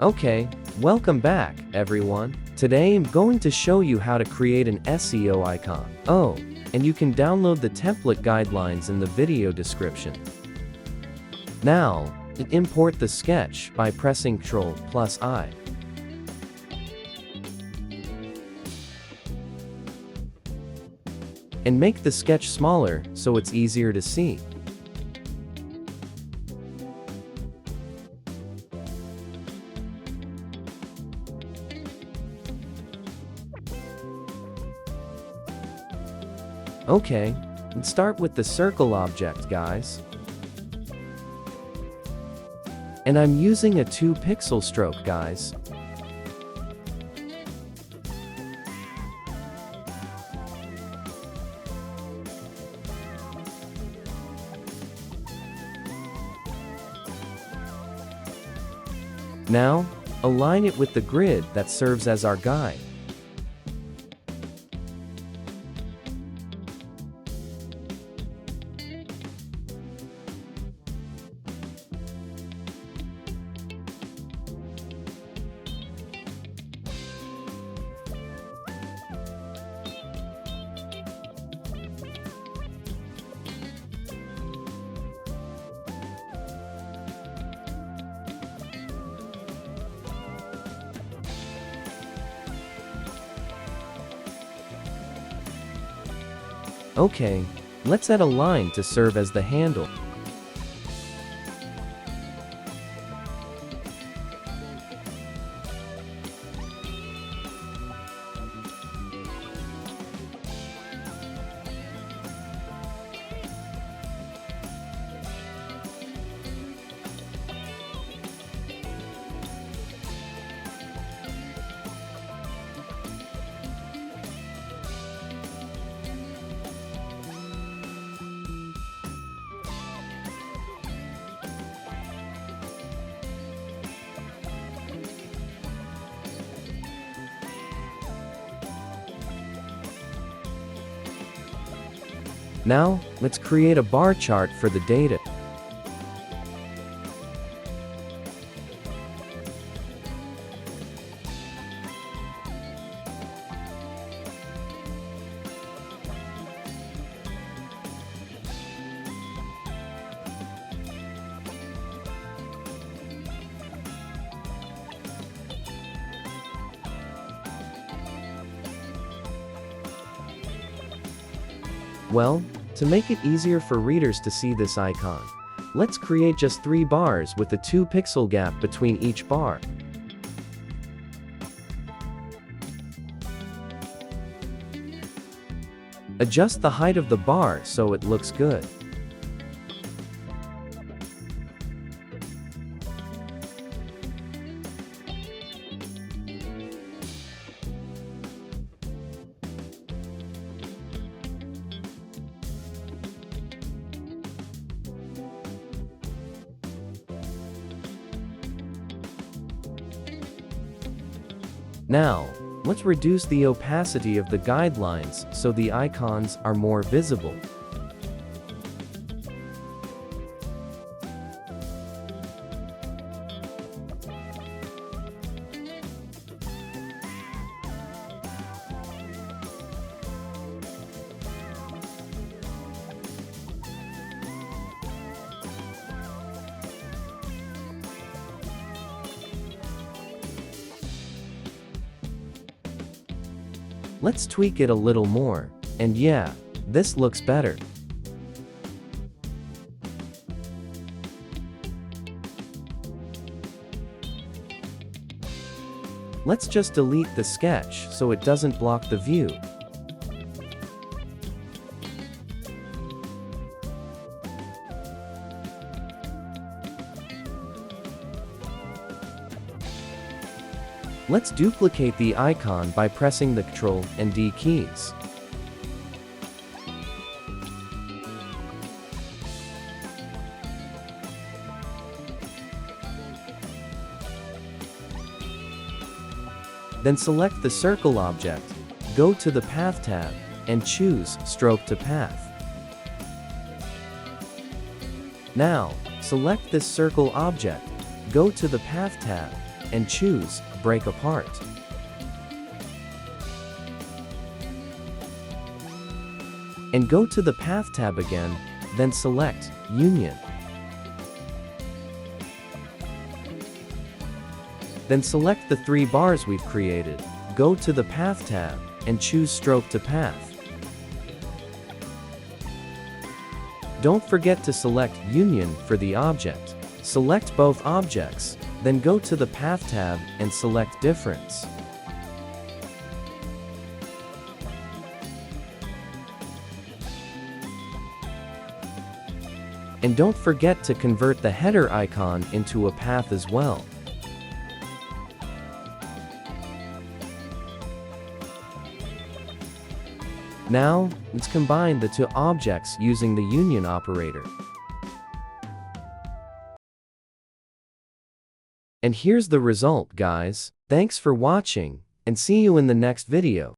Okay, welcome back, everyone. Today I'm going to show you how to create an SEO icon. Oh, and you can download the template guidelines in the video description. Now, import the sketch by pressing Ctrl+I. And make the sketch smaller so it's easier to see. Okay, let's start with the circle object, guys. And I'm using a 2-pixel stroke, guys. Now, align it with the grid that serves as our guide. Okay, let's add a line to serve as the handle. Now, let's create a bar chart for the data. Well, to make it easier for readers to see this icon, let's create just 3 bars with a 2-pixel gap between each bar. Adjust the height of the bar so it looks good. Now, let's reduce the opacity of the guidelines so the icons are more visible. Let's tweak it a little more, and yeah, this looks better. Let's just delete the sketch so it doesn't block the view. Let's duplicate the icon by pressing the Ctrl and D keys. Then select the circle object, go to the Path tab, and choose Stroke to Path. Now, select this circle object, go to the Path tab, and choose Break Apart. And go to the Path tab again, then select Union. Then select the 3 bars we've created, go to the Path tab, and choose Stroke to Path. Don't forget to select Union for the object. Select both objects, then go to the Path tab and select Difference. And don't forget to convert the header icon into a path as well. Now, let's combine the 2 objects using the union operator. And here's the result, guys. Thanks for watching, and see you in the next video.